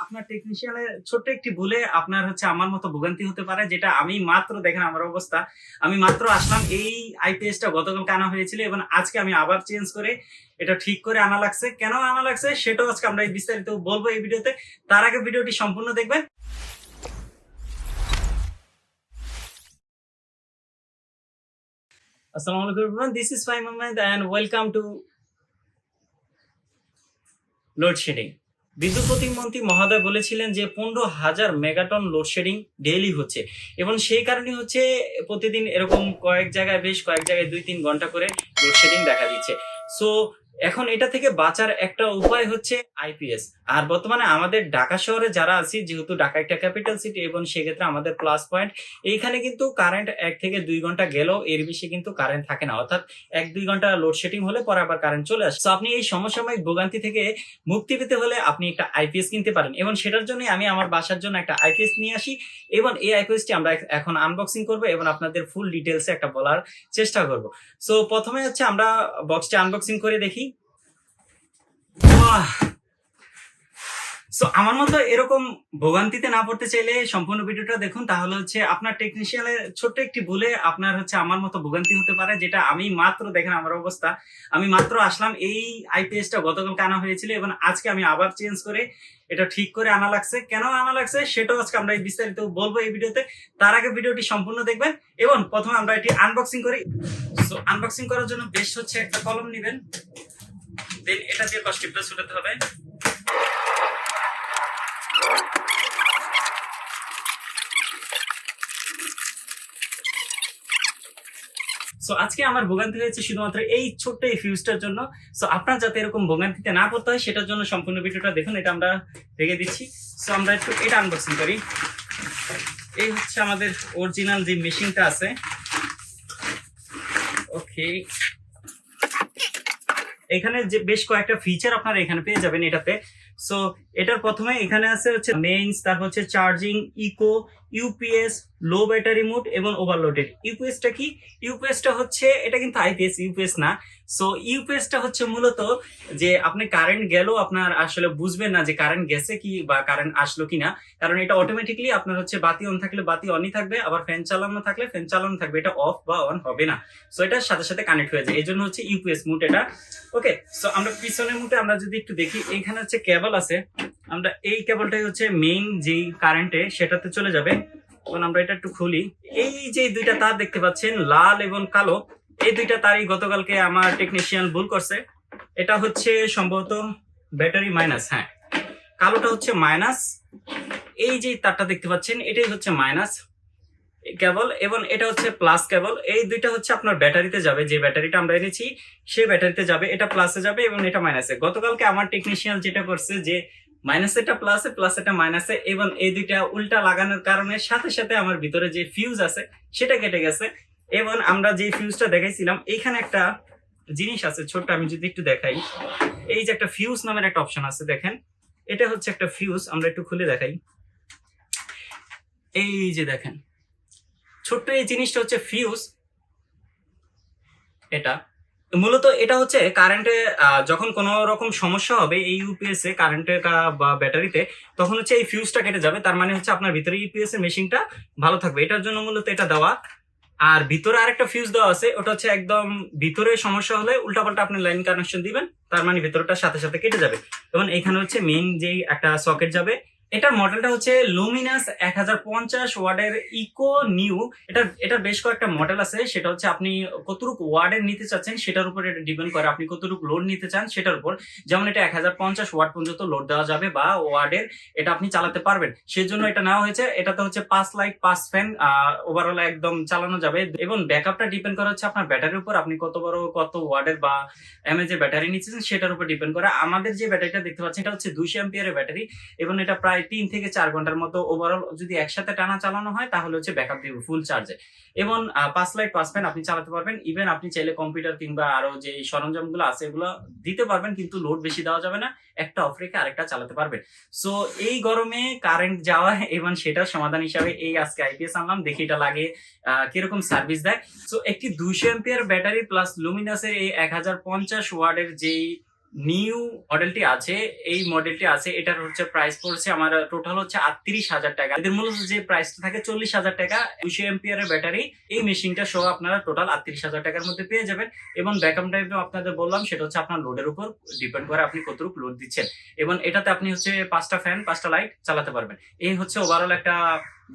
আপনার টেকনিশিয়ানের ছোট্ট একটি ভুলে আপনার আমার মতো ভোগান্তি হতে পারে, যেটা আমি মাত্র দেখেন আমার অবস্থা। আমি মাত্র আসলাম, এই আইপিএসটা গতকালকে আনা হয়েছিল এবং আজকে আমি আবার চেঞ্জ করে এটা ঠিক করে আনা লাগছে। কেন আনা লাগছে সেটাও আজকে আমরা বিস্তারিত বলবো এই ভিডিওতে। তার আগে ভিডিওটি সম্পূর্ণ দেখবেন। আসসালামু আলাইকুম everyone, this is Faim Ahmed and welcome to load shedding. বিদ্যুৎ প্রতিমন্ত্রী মহোদয় বলেছিলেন যে 15,000 মেগাটন লোডশেডিং ডেইলি হচ্ছে এবং সেই কারণে প্রতিদিন এরকম বেশ কয়েক জায়গায় 2-3 ঘন্টা করে লোডশেডিং দেখা দিচ্ছে। সো এখন এটা থেকে বাঁচার একটা উপায় হচ্ছে আইপিএস। আর বর্তমানে আমাদের ঢাকা শহরে যারা আছি, যেহেতু ঢাকা একটা ক্যাপিটাল সিটি এবং সেক্ষেত্রে আমাদের প্লাস পয়েন্ট, এইখানে কিন্তু কারেন্ট 1 থেকে 2 ঘন্টা গেলেও এর বেশি কিন্তু কারেন্ট থাকে না, অর্থাৎ 1-2 ঘন্টা লোডশেডিং হলে পরে আবার কারেন্ট চলে আসে। তো আপনি এই সমসাময়িক ভোগান্তি থেকে মুক্তি পেতে হলে আপনি একটা আইপিএস কিনতে পারেন এবং সেটার জন্য আমি আমার বাসার জন্য একটা আইপিএস নিয়ে আসি এবং এই আইপিএসটি আমরা এখন আনবক্সিং করব এবং আপনাদের ফুল ডিটেলসে একটা বলার চেষ্টা করব। সো প্রথমে আমরা বক্সটি আনবক্সিং করে দেখি। সো আমার মতো এরকম ভোগান্তিতে না পড়তে চাইলে সম্পূর্ণ ভিডিওটা দেখুন, তাহলে আপনার টেকনিশিয়ানের ছোট্ট একটি ভুলে আপনার আমার মতো ভোগান্তি হতে পারে, যেটা আমি মাত্র দেখেন আমার অবস্থা। আমি মাত্র আসলাম, এই আইপিএসটা গতকালকে আনা হয়েছিল এবং আজকে আমি আবার চেঞ্জ করে এটা ঠিক করে আনা লাগছে। কেন আনা লাগছে সেটাও আজকে আমরা বিস্তারিত বলবো এই ভিডিওতে। তার আগে ভিডিওটি সম্পূর্ণ দেখবেন এবং প্রথমে আমরা এটি আনবক্সিং করি। সো আনবক্সিং করার জন্য বেশ একটা কলম নেবেন, দেন এটা দিয়ে কস্টিপটা ছুটাতে হবে। সো আজকে আমার ভোগান্তি হয়েছে শুধুমাত্র এই ছোট্ট এই ফিউজটার জন্য। সো আপনার যাতে এরকম ভোগান্তিতে না পড়তে হয় সেটার জন্য সম্পূর্ণ ভিডিওটা দেখুন। এটা আমরা রেখে দিচ্ছি। সো আমরা একটু এটা আনবক্সিং করি। এই আমাদের অরিজিনাল যে মেশিনটা আছে। ওকে, এখানে যে বেশ কয়েকটা ফিচার আপনারা এখানে পেয়ে যাবেন এটাতে। সো এটার প্রথমে এখানে আছে মেইনস, তারপর charging, eco, UPS, low battery mode এবং ওভারলোডেড। ইউপিএসটা কি? ইউপিএসটা এটা কিন্তু আইপিএস ইউপিএস না। সো ইউপিএসটা মূলত যে আপনি কারেন্ট গেল আপনার আসলে বুঝবেন না যে কারেন্ট গেছে কি বা কারেন্ট আসলো কিনা, কারণ এটা অটোমেটিকলি আপনার বাতি অন থাকলে বাতি অনই থাকবে, আবার ফ্যান চালানো থাকলে ফ্যান চালানো থাকবে, এটা অফ বা অন হবে না। সো এটার সাথে সাথে কানেক্ট হয়ে যায়, এই জন্য ইউপিএস মোড এটা। ওকে, সো আমরা পিছনের মুটে আমরা যদি একটু দেখি, এইখানে কেবল আছে। আমরা এই কেবলটাই মেইন যেই কারেন্টে সেটাতে চলে যাবে। এখন আমরা এটা একটু খুলি। এই যে দুইটা তার দেখতে পাচ্ছেন, লাল এবং কালো, এই দুইটা তারই গতকালকে আমার টেকনিশিয়ান ভুল করছে। এটা সম্ভবত ব্যাটারি মাইনাস, হ্যাঁ কালোটা মাইনাস। এই যে তারটা দেখতে পাচ্ছেন এটাই মাইনাস কেবল এবং এটা প্লাস কেবল। এই দুইটা আপনার ব্যাটারিতে যাবে, যে ব্যাটারিটা আমরা এনেছি সেই ব্যাটারিতে যাবে। এটা প্লাসে যাবে এবং এটা মাইনাসে। গতকালকে আমার টেকনিশিয়ান যেটা করছে যে মাইনাসেটা প্লাসে, প্লাসেটা মাইনাসে, এবং এই দুইটা উল্টা লাগানোর কারণে সাথে সাথে আমার ভিতরে যে ফিউজ আছে সেটা কেটে গেছে। এবং আমরা যে ফিউজটা দেখাইছিলাম এইখানে একটা জিনিস আছে ছোট্ট, আমি যদি একটু দেখাই। এই যে একটা ফিউজ নামের একটা অপশন আছে, দেখেন এটা একটা ফিউজ। আমরা একটু খুলে দেখাই। এই যে দেখেন ছোট্ট এই জিনিসটা ফিউজ। এটা মূলত এটা কারেন্টে যখন কোনো রকম সমস্যা হবে এই ইউপিএস এ কারেন্টে বা ব্যাটারিতে, তখন এই ফিউজটা কেটে যাবে। তার মানে আপনার ভিতরে ইউপিএস এর মেশিনটা ভালো থাকবে, এটার জন্য মূলত এটা দেওয়া। আর ভিতরে আরেকটা ফিউজ দেওয়া আছে, ওটা একদম ভিতরে সমস্যা হলে উল্টাপাল্টা আপনি লাইন কানেকশন দিবেন, তার মানে ভিতরটার সাথে সাথে কেটে যাবে। এবং এখানে মেইন যেই একটা সকেট যাবে। এটার মডেলটা লুমিনাস 1050 ওয়ার্ডের ইকো নিউ। এটার বেশ কয়েকটা মডেল আছে, সেটা আপনি কতটুকু ওয়ার্ডের নিতে চাচ্ছেন সেটার উপর এটা ডিপেন্ড করে, আপনি কতটুকু লোড নিতে চান সেটার উপর। যেমন এটা 1050 ওয়াট পর্যন্ত লোড দেওয়া যাবে বা ওয়ার্ডের এটা আপনি চালাতে পারবেন, সেই জন্য এটা নেওয়া হয়েছে। এটাতে 5 লাইট 5 ফ্যান ওভারঅল একদম চালানো যাবে। এবং ব্যাকআপটা ডিপেন্ড করে আপনার ব্যাটারির উপর, আপনি কত বড় কত ওয়ার্ডের বা এমএজ এর ব্যাটারি নিচ্ছেন সেটার উপর ডিপেন্ড করে। আমাদের যে ব্যাটারিটা দেখতে পাচ্ছেন এটা 200 অ্যাম্পিয়ারের ব্যাটারি এবং এটা প্রায় 3 থেকে 4 ঘন্টার মতো ওভারঅল যদি একসাথে টানা চালানো হয় তাহলে ব্যাকআপ দিবে ফুল চার্জে। এবং 5 লাইট 5 ফ্যান আপনি চালাতে পারবেন। ইভেন আপনি চাইলে কম্পিউটার কিংবা আরো যে সরঞ্জামগুলো আছে এগুলো দিতে পারবেন, কিন্তু লোড বেশি দেওয়া যাবে না, একটা অফ রেখে আরেকটা চালাতে পারবেন। সো এই গরমে কারেন্ট যাওয়া এবং সেটার সমাধান হিসাবে এই আজকে আইপিএস আনলাম, দেখি এটা লাগে কিরকম সার্ভিস দেয়। সো একটি 200 অ্যাম্পিয়ার ব্যাটারি প্লাস লুমিনাসের এই 1050 ওয়াটের যেই নিউ মডেলটি আছে, এই মডেলটি আছে, এটার হচ্ছে প্রাইস পড়ছে আমার টোটাল হচ্ছে 38,000 টাকা। এদের মূলত যে প্রাইসটা থাকে 40,000 টাকা, 200 এম্পিয়ারের ব্যাটারি, এই মেশিনটা সহ আপনারা টোটাল 38,000 টাকার মধ্যে পেয়ে যাবেন। এবং ব্যাকআপ টাইম আপনাদের বললাম, সেটা হচ্ছে আপনার লোডের উপর ডিপেন্ড করে আপনি কতটুকু লোড দিচ্ছেন। এবং এটাতে আপনি হচ্ছে 5টা ফ্যান 5টা লাইট চালাতে পারবেন। এই হচ্ছে ওভারঅল একটা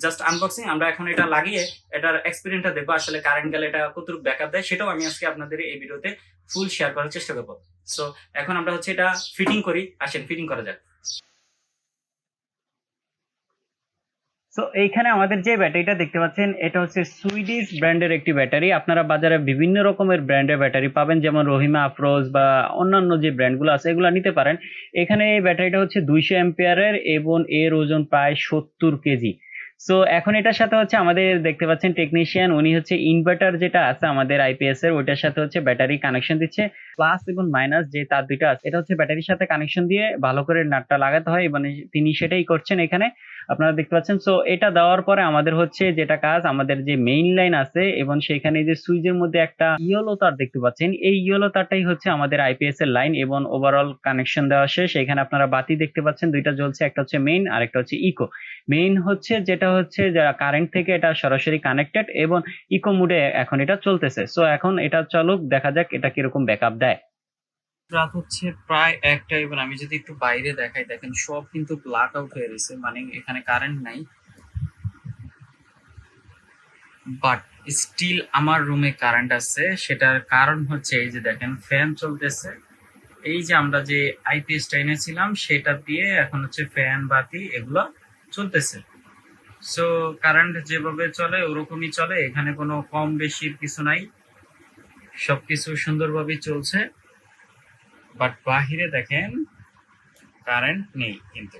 জাস্ট আনবক্সিং। আমরা এখন এটা লাগিয়ে এটার এক্সপিরিয়েন্সটা দেখবো, আসলে কারেন্ট গেলে এটা কতটুকু ব্যাকআপ দেয়, সেটাও আমি আজকে আপনাদের এই ভিডিওতে ফুল শেয়ার করার চেষ্টা করবো। সো এখন আমরা হচ্ছে এটা ফিটিং করি, আসেন ফিটিং করা যাক। সো এইখানে আমাদের যে ব্যাটারিটা দেখতে পাচ্ছেন, এটা হচ্ছে সুইডিশ ব্র্যান্ডের একটি ব্যাটারি। আপনারা বাজারে বিভিন্ন রকমের ব্র্যান্ডের ব্যাটারি পাবেন, যেমন রহিমা, আফরোজ বা অন্যান্য যে ব্র্যান্ডগুলো আছে এগুলো নিতে পারেন। এখানে এই ব্যাটারিটা হচ্ছে 200 এম্পিয়ারের এবং এর ওজন প্রায় 70 কেজি। সো এখন এটার সাথে হচ্ছে আমাদের দেখতে পাচ্ছেন টেকনিশিয়ান, উনি হচ্ছে ইনভার্টার যেটা আছে আমাদের আইপিএস এর, ওইটার সাথে হচ্ছে ব্যাটারি কানেকশন দিচ্ছে। প্লাস এবং মাইনাস যে তার দুইটা আছে, এটা হচ্ছে ব্যাটারির সাথে কানেকশন দিয়ে ভালো করে নাটটা লাগাতে হয়, মানে তিনি সেটাই করছেন এখানে, আপনারা দেখতে পাচ্ছেন। সো এটা দেওয়ার পরে আমাদের হচ্ছে যেটা কাজ, আমাদের যে মেইন লাইন আছে এবং সেখানে যে সুইচের মধ্যে একটা ইয়েলো তার দেখতে পাচ্ছেন, এই ইয়েলো তারটাই হচ্ছে আমাদের আইপিএস এর লাইন এবং ওভারঅল কানেকশন দেওয়া শেষ। এখানে আপনারা বাতি দেখতে পাচ্ছেন দুইটা জ্বলছে, একটা হচ্ছে মেইন আর একটা হচ্ছে ইকো। মেইন হচ্ছে যেটা হচ্ছে কারেন্ট থেকে এটা সরাসরি কানেক্টেড এবং ইকো মুডে এখন এটা চলতেছে। সো এখন এটা চলুক, দেখা যাক এটা কিরকম ব্যাকআপ দেয়। রাত হচ্ছে প্রায় 1টা, এবং আমি যদি একটু বাইরে দেখাই, দেখেন সব কিন্তু ব্ল্যাক আউট হয়ে গেছে, মানে এখানে কারেন্ট নাই। বাট স্টিল আমার রুমে কারেন্ট আছে, সেটার কারণ হচ্ছে এই যে দেখেন ফ্যান চলতেছে। এই যে আমরা যে আইপিএসটা এনেছিলাম সেটা দিয়ে এখন হচ্ছে ফ্যান বাতি এগুলো চলতেছে। সো কারেন্ট যেভাবে চলে ওরকমই চলে, এখানে কোনো কম বেশির কিছু নাই, সবকিছু সুন্দরভাবে চলছে। বাট বাহিরে দেখেন কারেন্ট নেই কিন্তু।